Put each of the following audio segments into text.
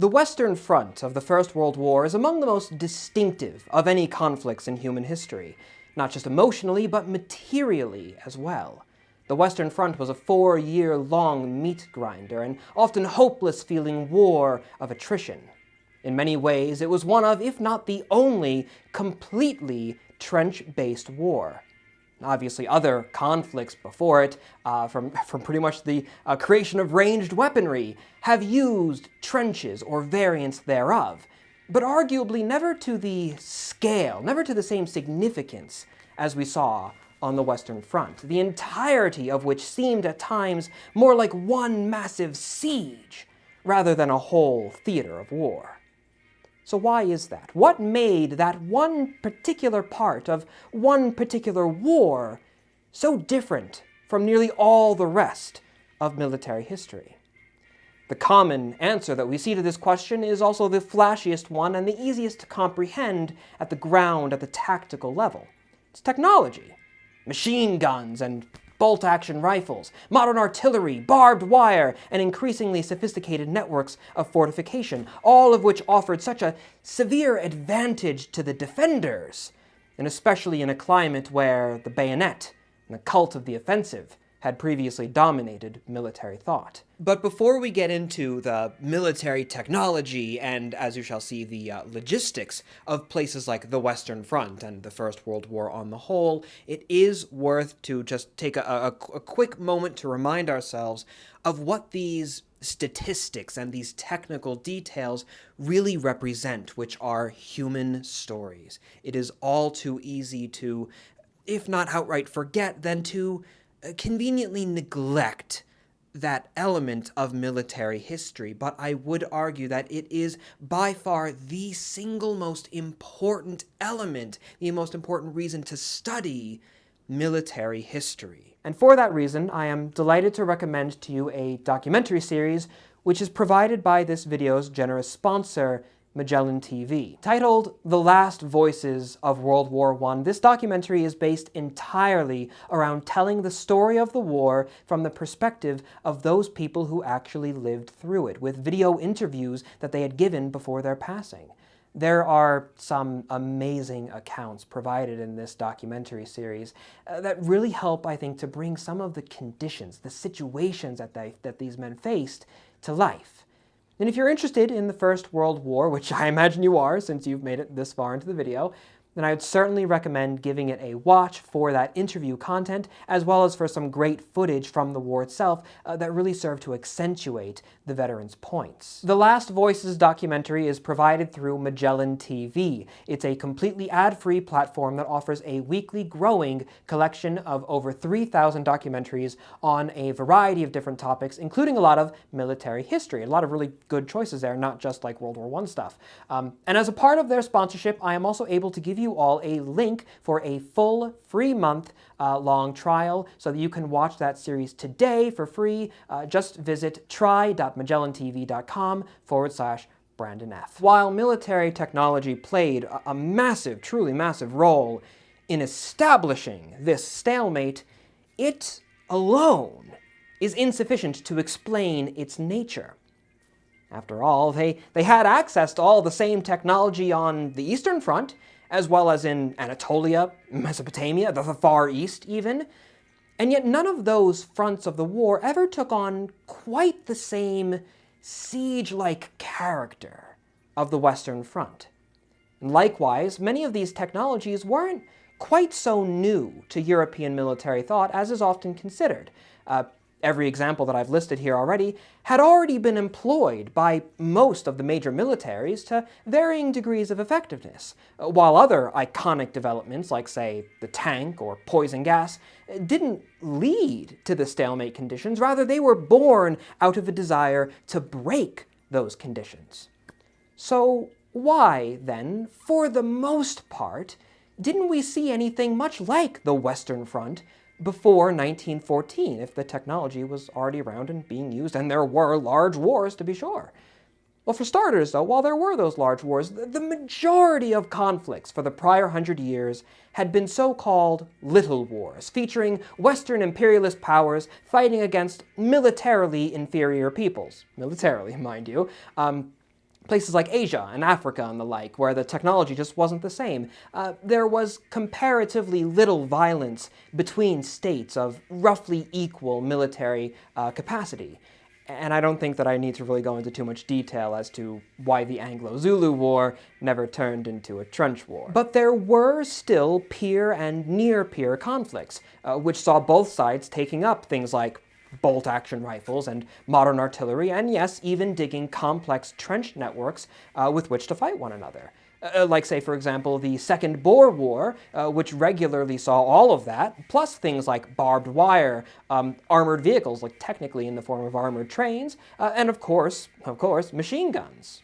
The Western Front of the First World War is among the most distinctive of any conflicts in human history, not just emotionally, but materially as well. The Western Front was a 4-year-long meat grinder, an often hopeless-feeling war of attrition. In many ways, it was one of, if not the only, completely trench-based war. Obviously, other conflicts before it, from pretty much the creation of ranged weaponry, have used trenches or variants thereof, but arguably never to the scale, never to the same significance as we saw on the Western Front, the entirety of which seemed at times more like one massive siege rather than a whole theater of war. So why is that? What made that one particular part of one particular war so different from nearly all the rest of military history? The common answer that we see to this question is also the flashiest one and the easiest to comprehend at the ground, at the tactical level. It's technology. Machine guns and bolt-action rifles, modern artillery, barbed wire, and increasingly sophisticated networks of fortification, all of which offered such a severe advantage to the defenders, and especially in a climate where the bayonet and the cult of the offensive had previously dominated military thought. But before we get into the military technology and, as you shall see, the logistics of places like the Western Front and the First World War on the whole, it is worth to just take a quick moment to remind ourselves of what these statistics and these technical details really represent, which are human stories. It is all too easy to, if not outright forget, then to conveniently neglect that element of military history, but I would argue that it is by far the single most important element, the most important reason to study military history. And for that reason, I am delighted to recommend to you a documentary series which is provided by this video's generous sponsor, Magellan TV. Titled The Last Voices of World War I, this documentary is based entirely around telling the story of the war from the perspective of those people who actually lived through it, with video interviews that they had given before their passing. There are some amazing accounts provided in this documentary series that really help, I think, to bring some of the conditions, the situations that these men faced to life. And if you're interested in the First World War, which I imagine you are since you've made it this far into the video, then I would certainly recommend giving it a watch for that interview content, as well as for some great footage from the war itself that really serve to accentuate the veterans' points. The Last Voices documentary is provided through Magellan TV. It's a completely ad-free platform that offers a weekly growing collection of over 3,000 documentaries on a variety of different topics, including a lot of military history. A lot of really good choices there, not just like World War I stuff. And as a part of their sponsorship, I am also able to give you all a link for a full free month long trial so that you can watch that series today for free. Just visit try.magellantv.com/Brandon F. While military technology played a massive, truly massive role in establishing this stalemate, it alone is insufficient to explain its nature. After all, they had access to all the same technology on the Eastern Front, as well as in Anatolia, Mesopotamia, the Far East even, and yet none of those fronts of the war ever took on quite the same siege-like character of the Western Front. And likewise, many of these technologies weren't quite so new to European military thought as is often considered. Every example that I've listed here already had already been employed by most of the major militaries to varying degrees of effectiveness, while other iconic developments, like, say, the tank or poison gas, didn't lead to the stalemate conditions. Rather, they were born out of a desire to break those conditions. So why, then, for the most part, didn't we see anything much like the Western Front before 1914, if the technology was already around and being used, and there were large wars, to be sure? Well, for starters, though, while there were those large wars, the majority of conflicts for the prior 100 years had been so-called little wars, featuring Western imperialist powers fighting against militarily inferior peoples. Militarily, mind you. places like Asia and Africa and the like, where the technology just wasn't the same, there was comparatively little violence between states of roughly equal military capacity. And I don't think that I need to really go into too much detail as to why the Anglo-Zulu War never turned into a trench war. But there were still peer and near-peer conflicts, which saw both sides taking up things like bolt-action rifles and modern artillery, and yes, even digging complex trench networks with which to fight one another. Like, say, for example, the Second Boer War, which regularly saw all of that, plus things like barbed wire, armored vehicles, like technically in the form of armored trains, and of course, machine guns.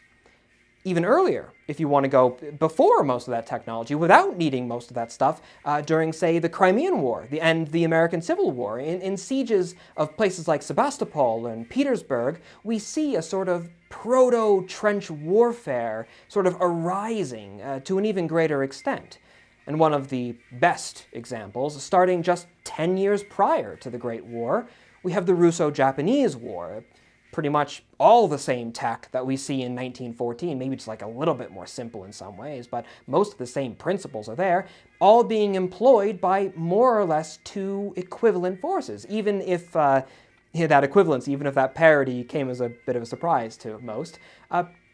Even earlier, if you want to go before most of that technology, without needing most of that stuff, during, say, the Crimean War and the American Civil War, in sieges of places like Sebastopol and Petersburg, we see a sort of proto-trench warfare sort of arising to an even greater extent. And one of the best examples, starting just 10 years prior to the Great War, we have the Russo-Japanese War. Pretty much all the same tech that we see in 1914, maybe just like a little bit more simple in some ways, but most of the same principles are there, all being employed by more or less two equivalent forces, even if that equivalence, even if that parity came as a bit of a surprise to most.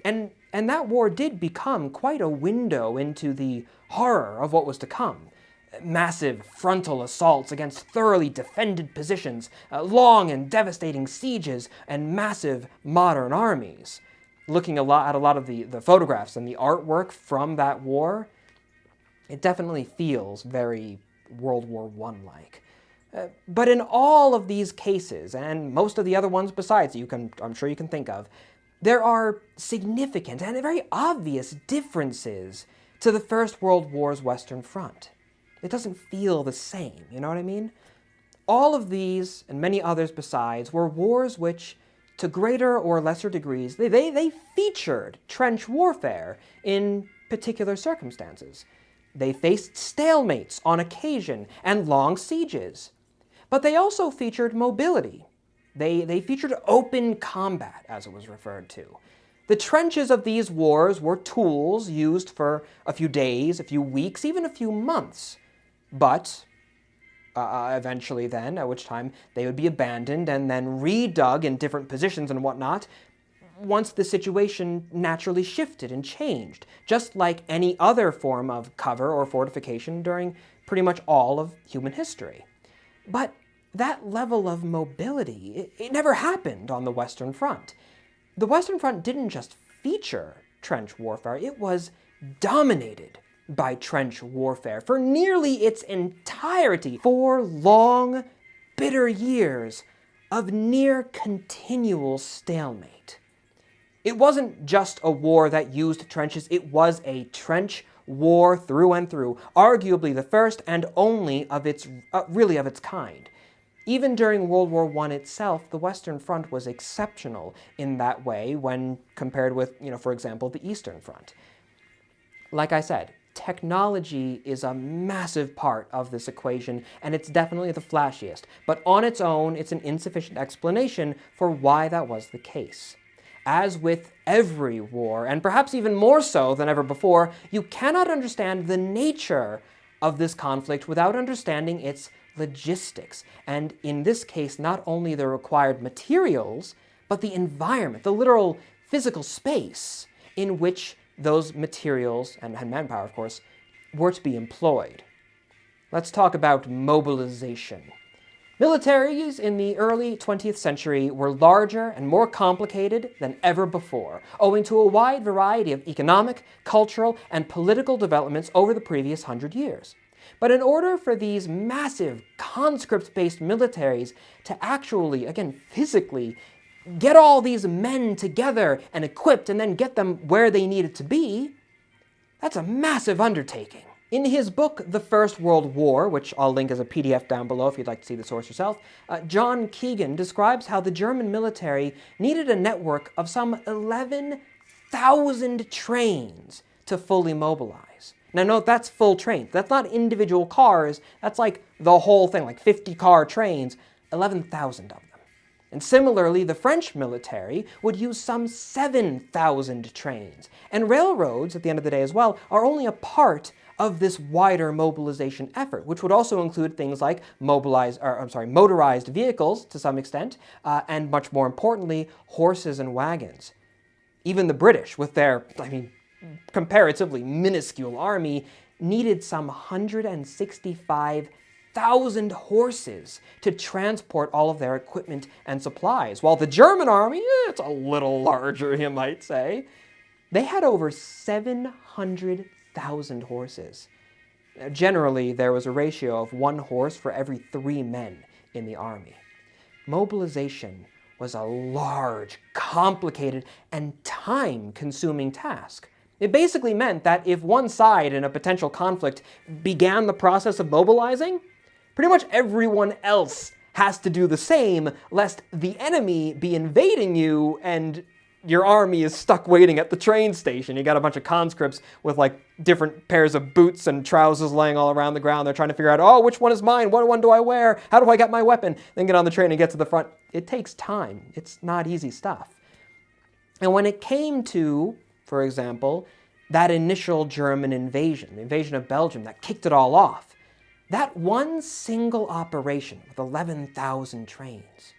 And that war did become quite a window into the horror of what was to come. Massive frontal assaults against thoroughly defended positions, long and devastating sieges, and massive modern armies. Looking at a lot of the photographs and the artwork from that war, it definitely feels very World War I-like. But in all of these cases, and most of the other ones besides I'm sure you can think of, there are significant and very obvious differences to the First World War's Western Front. It doesn't feel the same, you know what I mean? All of these, and many others besides, were wars which, to greater or lesser degrees, they featured trench warfare in particular circumstances. They faced stalemates on occasion and long sieges. But they also featured mobility. They featured open combat, as it was referred to. The trenches of these wars were tools used for a few days, a few weeks, even a few months. But eventually then, at which time they would be abandoned and then redug in different positions and whatnot, once the situation naturally shifted and changed, just like any other form of cover or fortification during pretty much all of human history. But that level of mobility, it never happened on the Western Front. The Western Front didn't just feature trench warfare, it was dominated by trench warfare for nearly its entirety, 4 long, bitter years of near continual stalemate. It wasn't just a war that used trenches, it was a trench war through and through, arguably the first and only of its kind. Even during World War I itself, the Western Front was exceptional in that way when compared with, for example, the Eastern Front. Like I said, technology is a massive part of this equation, and it's definitely the flashiest. But on its own, it's an insufficient explanation for why that was the case. As with every war, and perhaps even more so than ever before, you cannot understand the nature of this conflict without understanding its logistics, and in this case, not only the required materials, but the environment, the literal physical space in which those materials, and manpower, of course, were to be employed. Let's talk about mobilization. Militaries in the early 20th century were larger and more complicated than ever before, owing to a wide variety of economic, cultural, and political developments over the previous 100 years. But in order for these massive conscript-based militaries to actually, again, physically, get all these men together and equipped and then get them where they needed to be, that's a massive undertaking. In his book, The First World War, which I'll link as a PDF down below if you'd like to see the source yourself, John Keegan describes how the German military needed a network of some 11,000 trains to fully mobilize. Now note, that's full trains. That's not individual cars. That's like the whole thing, like 50-car trains, 11,000 of them. And similarly, the French military would use some 7,000 trains. And railroads, at the end of the day as well, are only a part of this wider mobilization effort, which would also include things like motorized vehicles to some extent, and much more importantly, horses and wagons. Even the British, with their, comparatively minuscule army, needed some 165,000 horses to transport all of their equipment and supplies, while the German army, it's a little larger, you might say. They had over 700,000 horses. Generally, there was a ratio of 1 horse for every 3 men in the army. Mobilization was a large, complicated, and time-consuming task. It basically meant that if one side in a potential conflict began the process of mobilizing, pretty much everyone else has to do the same, lest the enemy be invading you and your army is stuck waiting at the train station. You got a bunch of conscripts with different pairs of boots and trousers laying all around the ground. They're trying to figure out, oh, which one is mine? What one do I wear? How do I get my weapon? Then get on the train and get to the front. It takes time. It's not easy stuff. And when it came to, for example, that initial German invasion, the invasion of Belgium that kicked it all off, that one single operation with 11,000 trains,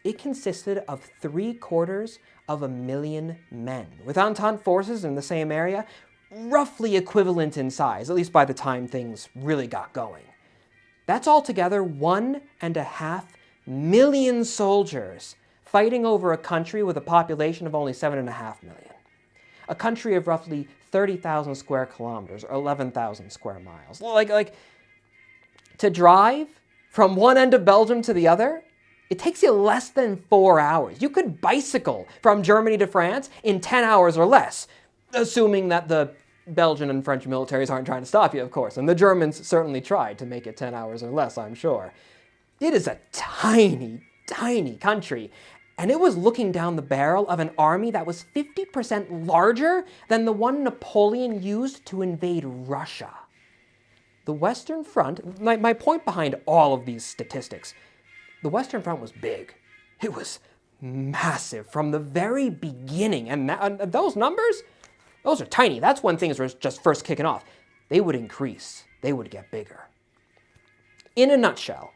it consisted of 750,000 men, with Entente forces in the same area, roughly equivalent in size, at least by the time things really got going. That's altogether 1.5 million soldiers fighting over a country with a population of only 7.5 million. A country of roughly 30,000 square kilometers, or 11,000 square miles. To drive from one end of Belgium to the other, it takes you less than 4 hours. You could bicycle from Germany to France in 10 hours or less, assuming that the Belgian and French militaries aren't trying to stop you, of course. And the Germans certainly tried to make it 10 hours or less, I'm sure. It is a tiny, tiny country. And it was looking down the barrel of an army that was 50% larger than the one Napoleon used to invade Russia. The Western Front, my point behind all of these statistics, the Western Front was big. It was massive from the very beginning. And those numbers, those are tiny. That's when things were just first kicking off. They would increase. They would get bigger. In a nutshell,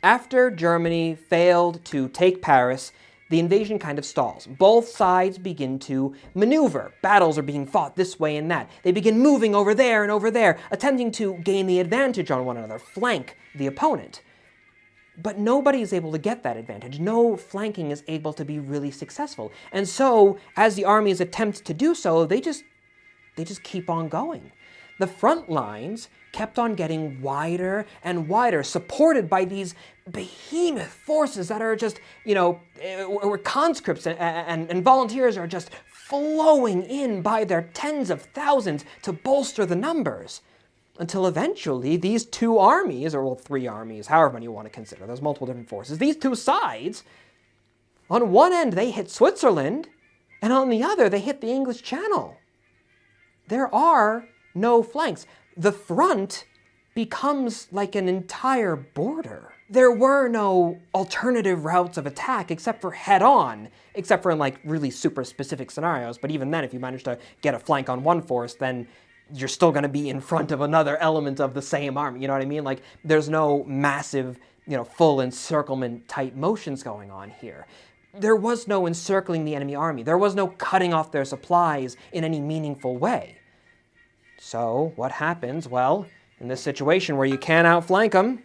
after Germany failed to take Paris, the invasion kind of stalls. Both sides begin to maneuver. Battles are being fought this way and that. They begin moving over there, attempting to gain the advantage on one another, flank the opponent. But nobody is able to get that advantage. No flanking is able to be really successful. And so, as the armies attempt to do so, they just keep on going. The front lines kept on getting wider and wider, supported by these behemoth forces that are just, where conscripts and volunteers are just flowing in by their tens of thousands to bolster the numbers. Until eventually these two armies, or 3 armies, however many you want to consider, there's multiple different forces, these two sides, on one end they hit Switzerland, and on the other they hit the English Channel. There are no flanks. The front becomes like an entire border. There were no alternative routes of attack except for head-on, except for in really super specific scenarios, but even then if you manage to get a flank on one force, then you're still going to be in front of another element of the same army, you know what I mean? There's no massive, full encirclement type motions going on here. There was no encircling the enemy army. There was no cutting off their supplies in any meaningful way. So, what happens? Well, in this situation where you can't outflank them,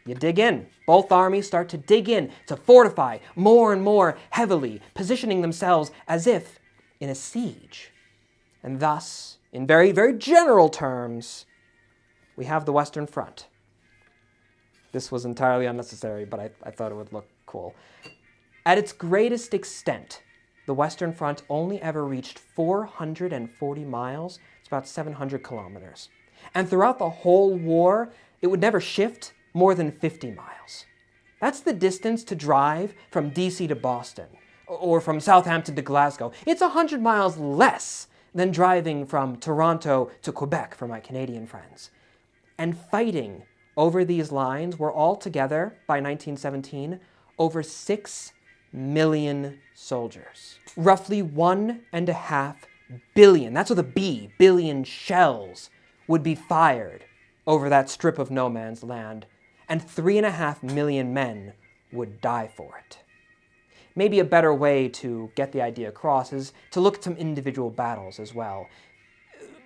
you dig in. Both armies start to dig in, to fortify more and more heavily, positioning themselves as if in a siege. And thus, in very, very general terms, we have the Western Front. This was entirely unnecessary, but I thought it would look cool. At its greatest extent, the Western Front only ever reached 440 miles. It's about 700 kilometers. And throughout the whole war, it would never shift more than 50 miles. That's the distance to drive from DC to Boston, or from Southampton to Glasgow. It's 100 miles less than driving from Toronto to Quebec for my Canadian friends. And fighting over these lines were altogether, by 1917, over 6 million soldiers. Roughly 1.5 billion, that's with a B, billion shells would be fired over that strip of no man's land, and 3.5 million men would die for it. Maybe a better way to get the idea across is to look at some individual battles as well.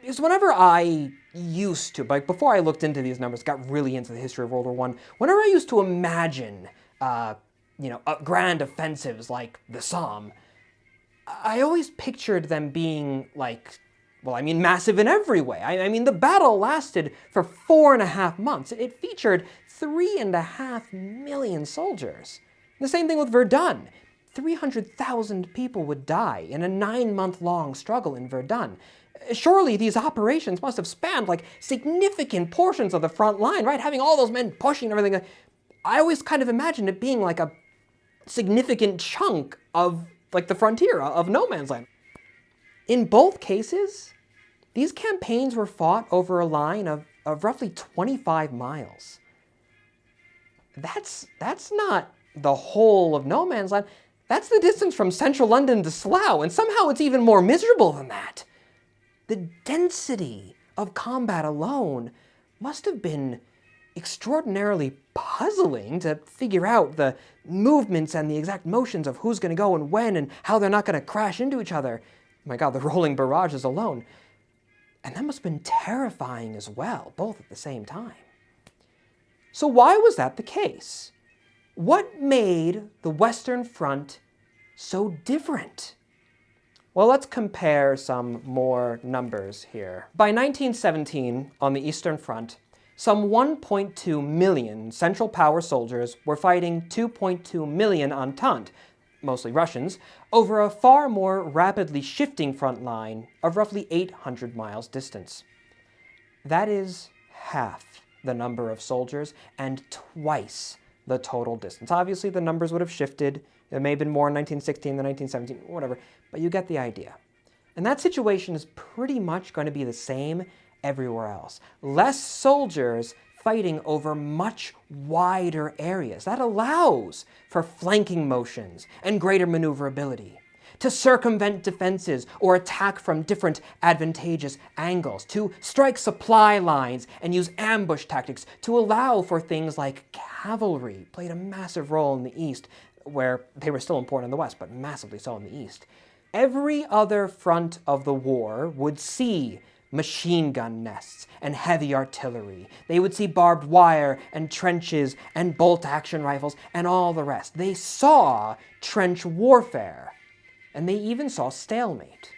Because whenever I used to, like before I looked into these numbers, got really into the history of World War I, whenever I used to imagine, grand offensives like the Somme, I always pictured them being like, massive in every way. I mean, the battle lasted for 4.5 months. It featured 3.5 million soldiers. The same thing with Verdun. 300,000 people would die in a 9-month-long struggle in Verdun. Surely these operations must have spanned like significant portions of the front line, right? Having all those men pushing and everything. I always kind of imagined it being like a significant chunk of like the frontier of no man's land. In both cases, these campaigns were fought over a line of roughly 25 miles. That's not the whole of no man's land. That's the distance from central London to Slough, and somehow it's even more miserable than that. The density of combat alone must have been extraordinarily puzzling to figure out the movements and the exact motions of who's going to go and when and how they're not going to crash into each other. My God, the rolling barrages alone. And that must have been terrifying as well, both at the same time. So why was that the case? What made the Western Front so different? Well, let's compare some more numbers here. By 1917, on the Eastern Front, some 1.2 million Central Power soldiers were fighting 2.2 million Entente, mostly Russians, over a far more rapidly shifting front line of roughly 800 miles distance. That is half the number of soldiers and twice the total distance. Obviously, the numbers would have shifted. There may have been more in 1916 than 1917, whatever, but you get the idea. And that situation is pretty much going to be the same everywhere else. Less soldiers fighting over much wider areas. That allows for flanking motions and greater maneuverability, to circumvent defenses or attack from different advantageous angles, to strike supply lines and use ambush tactics, to allow for things like cavalry played a massive role in the East, where they were still important in the West, but massively so in the East. Every other front of the war would see machine gun nests and heavy artillery. They would see barbed wire and trenches and bolt-action rifles and all the rest. They saw trench warfare, and they even saw stalemate.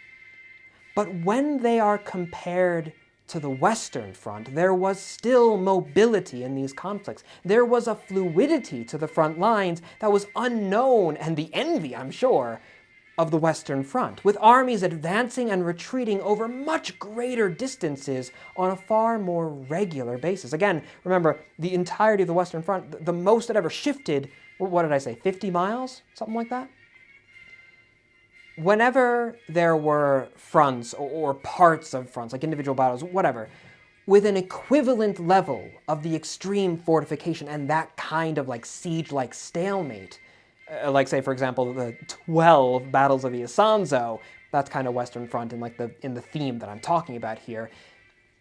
But when they are compared to the Western Front, there was still mobility in these conflicts. There was a fluidity to the front lines that was unknown, and the envy, I'm sure, of the Western Front, with armies advancing and retreating over much greater distances on a far more regular basis. Again, remember, the entirety of the Western Front, the most it ever shifted, what did I say, 50 miles? Something like that? Whenever there were fronts or parts of fronts, like individual battles, whatever, with an equivalent level of the extreme fortification and that kind of like siege-like stalemate, like say, for example, the 12 battles of the Isonzo, that's kind of Western Front in the theme that I'm talking about here.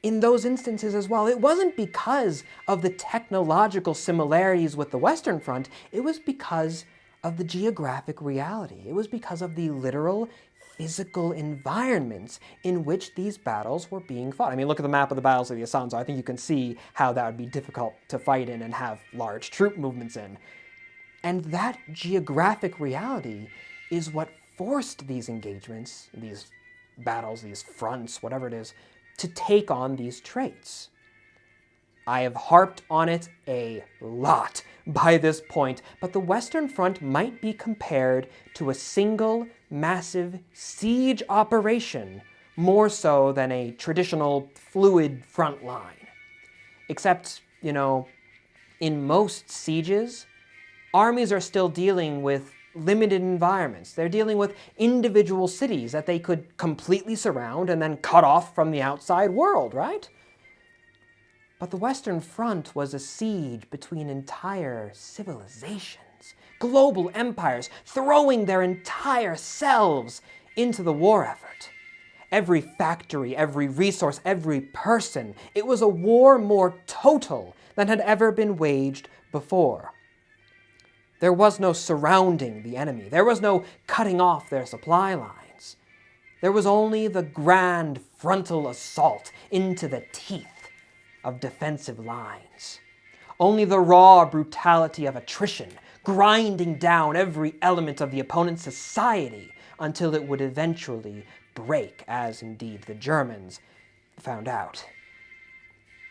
In those instances as well, it wasn't because of the technological similarities with the Western Front, it was because of the geographic reality. It was because of the literal physical environments in which these battles were being fought. I mean, look at the map of the battles of the Isonzo. I think you can see how that would be difficult to fight in and have large troop movements in. And that geographic reality is what forced these engagements, these battles, these fronts, whatever it is, to take on these traits. I have harped on it a lot by this point, but the Western Front might be compared to a single, massive siege operation, more so than a traditional fluid front line. Except, in most sieges, armies are still dealing with limited environments. They're dealing with individual cities that they could completely surround and then cut off from the outside world, right? But the Western Front was a siege between entire civilizations, global empires throwing their entire selves into the war effort. Every factory, every resource, every person. It was a war more total than had ever been waged before. There was no surrounding the enemy. There was no cutting off their supply lines. There was only the grand frontal assault into the teeth of defensive lines. Only the raw brutality of attrition, grinding down every element of the opponent's society until it would eventually break, as indeed the Germans found out.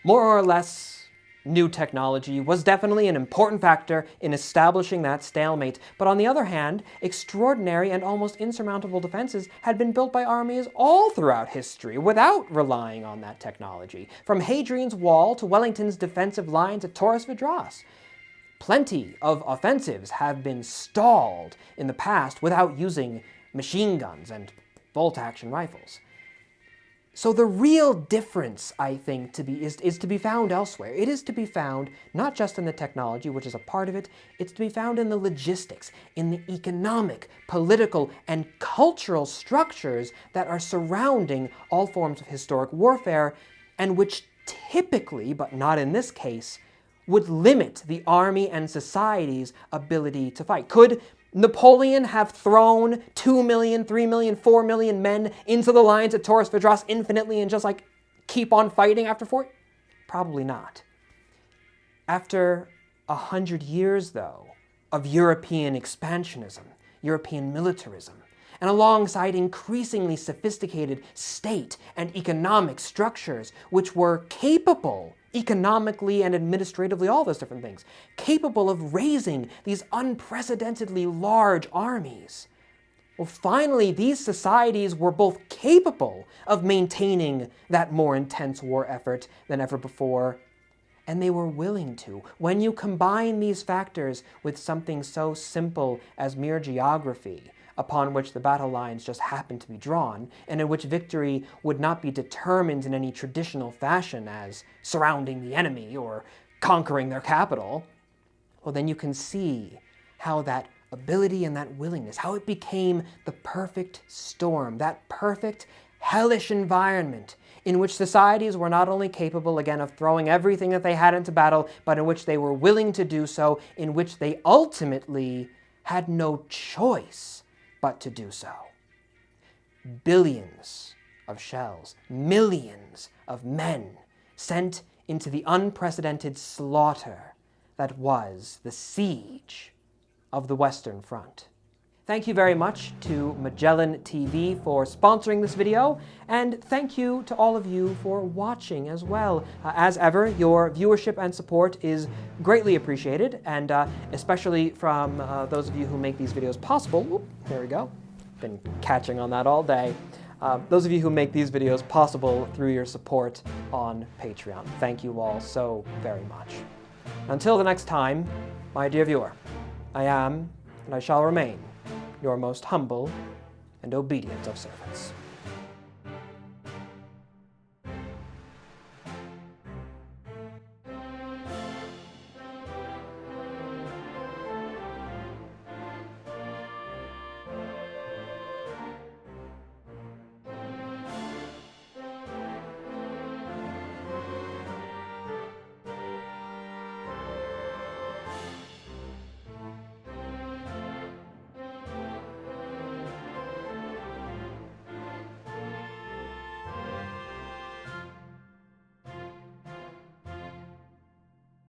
More or less, new technology was definitely an important factor in establishing that stalemate, but on the other hand, extraordinary and almost insurmountable defenses had been built by armies all throughout history without relying on that technology, from Hadrian's Wall to Wellington's defensive lines at Torres Vedras. Plenty of offensives have been stalled in the past without using machine guns and bolt-action rifles. So the real difference, I think, is to be found elsewhere. It is to be found not just in the technology, which is a part of it, it's to be found in the logistics, in the economic, political, and cultural structures that are surrounding all forms of historic warfare, and which typically, but not in this case, would limit the army and society's ability to fight. Could Napoleon have thrown 2 million, 3 million, 4 million men into the lines at Torres Vedras infinitely and just keep on fighting after 4? Probably not. After 100 years, though, of European expansionism, European militarism, and alongside increasingly sophisticated state and economic structures which were capable economically and administratively, all those different things, capable of raising these unprecedentedly large armies. Well, finally, these societies were both capable of maintaining that more intense war effort than ever before, and they were willing to. When you combine these factors with something so simple as mere geography, upon which the battle lines just happened to be drawn, and in which victory would not be determined in any traditional fashion as surrounding the enemy or conquering their capital, well, then you can see how that ability and that willingness, how it became the perfect storm, that perfect hellish environment in which societies were not only capable, again, of throwing everything that they had into battle, but in which they were willing to do so, in which they ultimately had no choice but to do so. Billions of shells, millions of men sent into the unprecedented slaughter that was the siege of the Western Front. Thank you very much to Magellan TV for sponsoring this video, and thank you to all of you for watching as well. As ever, your viewership and support is greatly appreciated, and especially from those of you who make these videos possible. Oop, there we go. Been catching on that all day. Those of you who make these videos possible through your support on Patreon. Thank you all so very much. Until the next time, my dear viewer, I am, and I shall remain, your most humble and obedient of servants.